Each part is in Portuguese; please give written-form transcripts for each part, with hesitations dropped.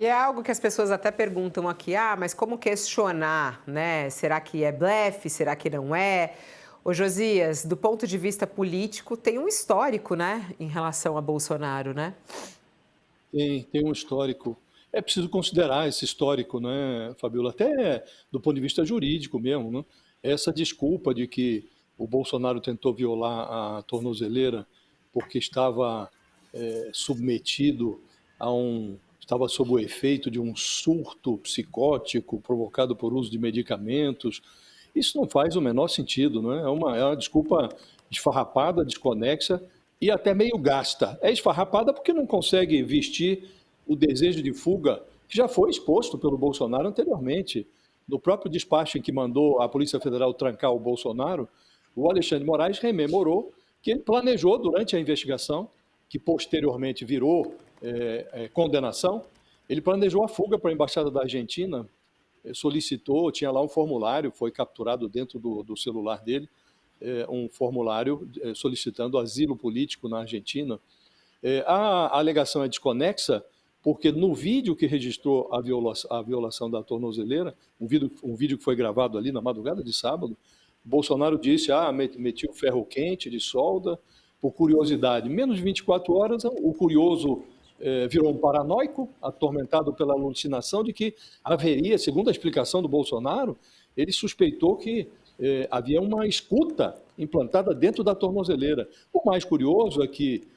E é algo que as pessoas até perguntam aqui, mas como questionar, né? Será que é blefe? Será que não é? Ô Josias, do ponto de vista político, tem um histórico, né, em relação a Bolsonaro, né? Tem um histórico. É preciso considerar esse histórico, né, Fabiola? Até do ponto de vista jurídico mesmo, né? Essa desculpa de que o Bolsonaro tentou violar a tornozeleira porque estava submetido estava sob o efeito de um surto psicótico provocado por uso de medicamentos. Isso não faz o menor sentido, não é? É uma desculpa esfarrapada, desconexa e até meio gasta. É esfarrapada porque não consegue vestir o desejo de fuga que já foi exposto pelo Bolsonaro anteriormente. No próprio despacho em que mandou a Polícia Federal trancar o Bolsonaro, o Alexandre de Moraes rememorou que ele planejou durante a investigação, que posteriormente virou condenação, ele planejou a fuga para a Embaixada da Argentina, solicitou, tinha lá um formulário, foi capturado dentro do celular dele, um formulário solicitando asilo político na Argentina. A alegação é desconexa, porque no vídeo que registrou a violação da tornozeleira, um vídeo que foi gravado ali na madrugada de sábado, Bolsonaro disse, meti o ferro quente de solda, por curiosidade. Menos de 24 horas, o curioso virou um paranoico, atormentado pela alucinação de que haveria, segundo a explicação do Bolsonaro, ele suspeitou que havia uma escuta implantada dentro da tornozeleira. O mais curioso é que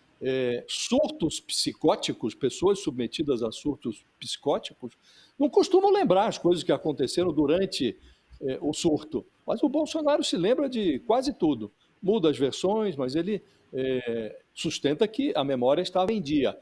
surtos psicóticos, pessoas submetidas a surtos psicóticos, não costumam lembrar as coisas que aconteceram durante o surto. Mas o Bolsonaro se lembra de quase tudo. Muda as versões, mas ele sustenta que a memória estava em dia.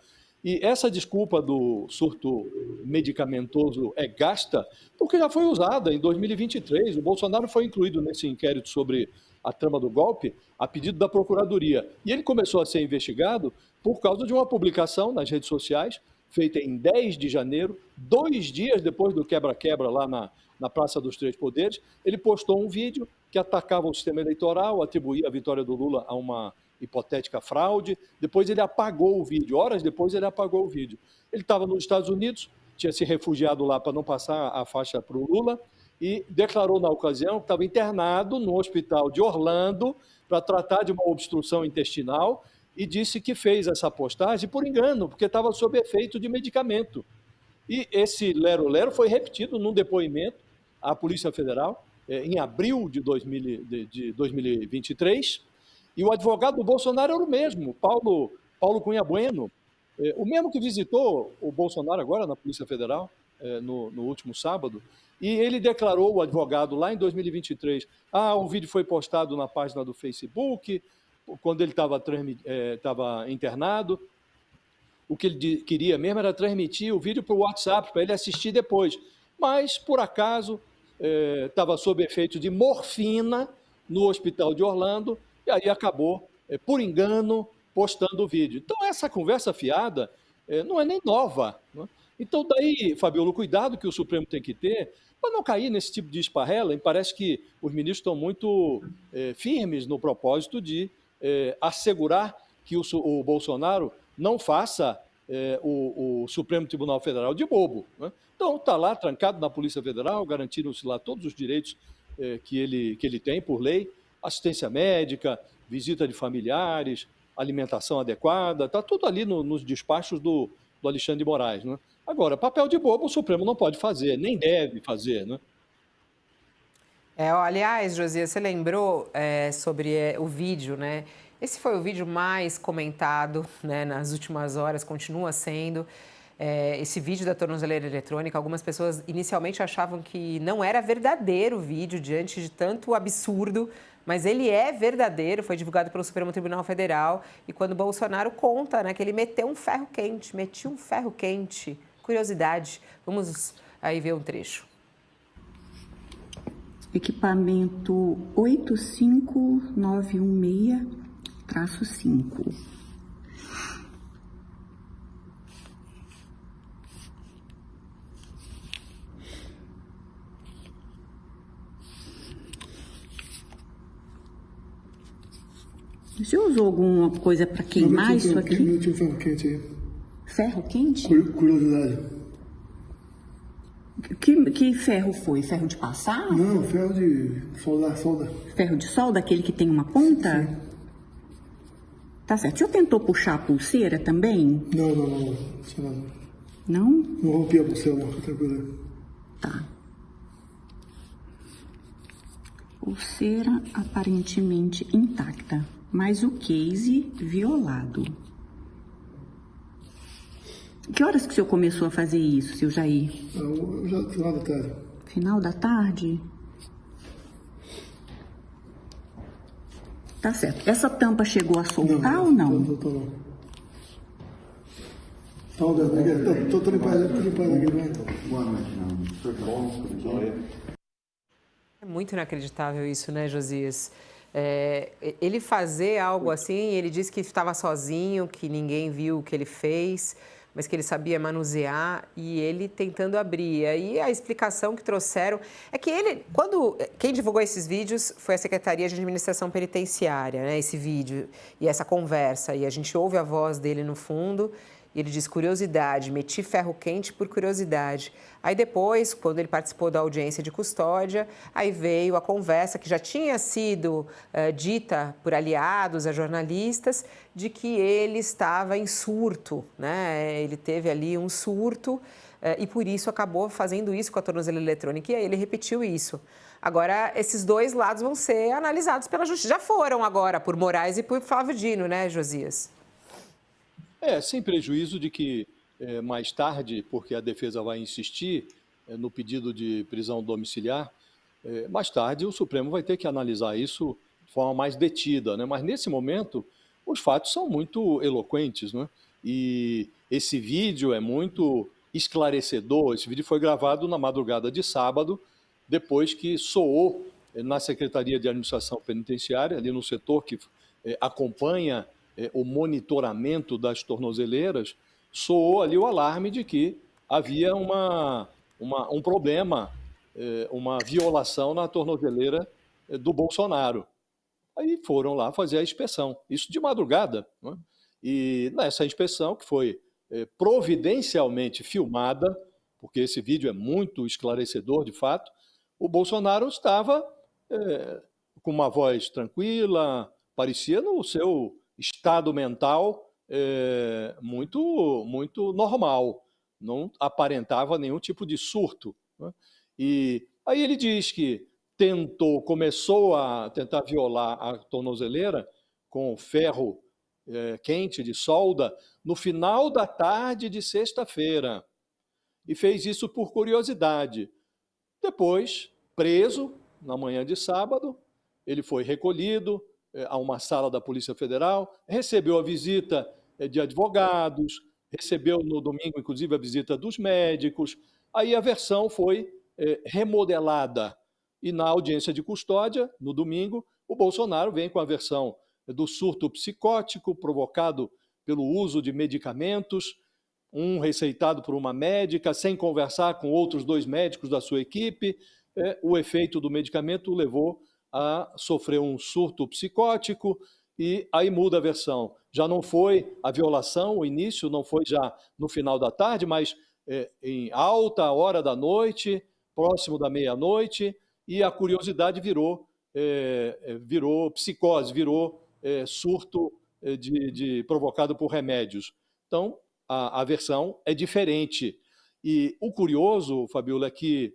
E essa desculpa do surto medicamentoso é gasta porque já foi usada em 2023. O Bolsonaro foi incluído nesse inquérito sobre a trama do golpe a pedido da Procuradoria. E ele começou a ser investigado por causa de uma publicação nas redes sociais feita em 10 de janeiro, 2 dias depois do quebra-quebra lá na Praça dos Três Poderes. Ele postou um vídeo que atacava o sistema eleitoral, atribuía a vitória do Lula a uma hipotética fraude. Depois ele apagou o vídeo, horas depois ele apagou o vídeo. Ele estava nos Estados Unidos, tinha se refugiado lá para não passar a faixa para o Lula e declarou na ocasião que estava internado no hospital de Orlando para tratar de uma obstrução intestinal e disse que fez essa postagem por engano, porque estava sob efeito de medicamento. E esse lero-lero foi repetido num depoimento à Polícia Federal em abril de 2023, e o advogado do Bolsonaro era o mesmo, Paulo Cunha Bueno, o mesmo que visitou o Bolsonaro agora na Polícia Federal, no último sábado, e ele declarou, o advogado, lá em 2023, o vídeo foi postado na página do Facebook, quando ele estava internado, o que ele queria mesmo era transmitir o vídeo para o WhatsApp, para ele assistir depois. Mas, por acaso, estava sob efeito de morfina no hospital de Orlando, e aí acabou, por engano, postando o vídeo. Então, essa conversa fiada não é nem nova. Né? Então, daí, Fabiola, o cuidado que o Supremo tem que ter para não cair nesse tipo de esparrela, e parece que os ministros estão muito firmes no propósito de assegurar que o Bolsonaro não faça o Supremo Tribunal Federal de bobo. Né? Então, está lá trancado na Polícia Federal, garantiram-se lá todos os direitos que ele tem por lei, assistência médica, visita de familiares, alimentação adequada, está tudo ali nos despachos do Alexandre de Moraes. Né? Agora, papel de bobo o Supremo não pode fazer, nem deve fazer. Né? Aliás, Josias, você lembrou sobre o vídeo, né? Esse foi o vídeo mais comentado, né, nas últimas horas, continua sendo. Esse vídeo da tornozeleira eletrônica, algumas pessoas inicialmente achavam que não era verdadeiro o vídeo diante de tanto absurdo, mas ele é verdadeiro, foi divulgado pelo Supremo Tribunal Federal. E quando Bolsonaro conta, né, que ele metiu um ferro quente. Curiosidade, vamos aí ver um trecho. Equipamento 85916-5. Você usou alguma coisa para queimar isso aqui? Não tinha ferro quente aí. Ferro quente? Curiosidade. Que ferro foi? Ferro de passar? Não, ferro de solda. Ferro de solda, aquele que tem uma ponta? Sim. Tá certo. O senhor tentou puxar a pulseira também? Não. Não? Não rompi a pulseira, não, fica tranquilo. Tá. Pulseira aparentemente intacta, mas o case violado. Que horas que o senhor começou a fazer isso, seu Jair? Eu já final da tarde. Final da tarde? Tá certo. Essa tampa chegou a soltar ou não? Não. Tô limpando aqui, né? Boa noite, não. Tudo bom? Tudo jóia? É muito inacreditável isso, né, Josias? Ele fazer algo assim, ele disse que estava sozinho, que ninguém viu o que ele fez, mas que ele sabia manusear e ele tentando abrir. E aí a explicação que trouxeram é que quem divulgou esses vídeos foi a Secretaria de Administração Penitenciária, né, esse vídeo e essa conversa. E a gente ouve a voz dele no fundo. E ele diz, curiosidade, meti ferro quente por curiosidade. Aí depois, quando ele participou da audiência de custódia, aí veio a conversa que já tinha sido dita por aliados a jornalistas, de que ele estava em surto, né? Ele teve ali um surto e por isso acabou fazendo isso com a tornozeleira eletrônica. E aí ele repetiu isso. Agora, esses dois lados vão ser analisados pela justiça. Já foram agora, por Moraes e por Flávio Dino, né, Josias? Sem prejuízo de que mais tarde, porque a defesa vai insistir no pedido de prisão domiciliar, mais tarde o Supremo vai ter que analisar isso de forma mais detida, né? Mas nesse momento os fatos são muito eloquentes, né? E esse vídeo é muito esclarecedor. Esse vídeo foi gravado na madrugada de sábado, depois que soou na Secretaria de Administração Penitenciária, ali no setor que acompanha o monitoramento das tornozeleiras, soou ali o alarme de que havia um problema, uma violação na tornozeleira do Bolsonaro. Aí foram lá fazer a inspeção, isso de madrugada, né? E nessa inspeção, que foi providencialmente filmada, porque esse vídeo é muito esclarecedor de fato, o Bolsonaro estava com uma voz tranquila, parecia no seu estado mental muito normal, não aparentava nenhum tipo de surto, né? E aí ele diz que começou a tentar violar a tornozeleira com ferro quente de solda no final da tarde de sexta-feira e fez isso por curiosidade. Depois, preso na manhã de sábado, ele foi recolhido a uma sala da Polícia Federal, recebeu a visita de advogados, recebeu no domingo, inclusive, a visita dos médicos. Aí a versão foi remodelada. E na audiência de custódia, no domingo, o Bolsonaro vem com a versão do surto psicótico provocado pelo uso de medicamentos, um receitado por uma médica, sem conversar com outros 2 médicos da sua equipe. O efeito do medicamento o levou a sofrer um surto psicótico e aí muda a versão. Já não foi a violação, o início não foi já no final da tarde, mas em alta hora da noite, próximo da meia-noite, e a curiosidade virou psicose, virou surto provocado por remédios. Então, a versão é diferente. E o curioso, Fabiola, é que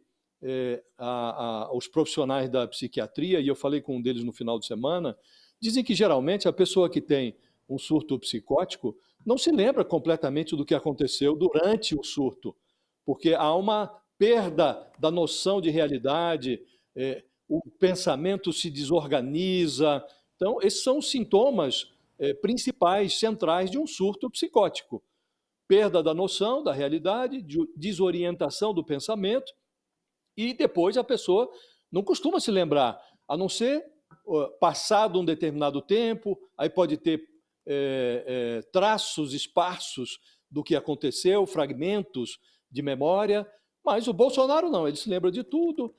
os profissionais da psiquiatria, e eu falei com um deles no final de semana, dizem que geralmente a pessoa que tem um surto psicótico não se lembra completamente do que aconteceu durante o surto, porque há uma perda da noção de realidade, o pensamento se desorganiza. Então, esses são os sintomas principais, centrais de um surto psicótico. Perda da noção da realidade, desorientação do pensamento, e depois a pessoa não costuma se lembrar, a não ser passado um determinado tempo, aí pode ter traços esparsos do que aconteceu, fragmentos de memória, mas o Bolsonaro não, ele se lembra de tudo,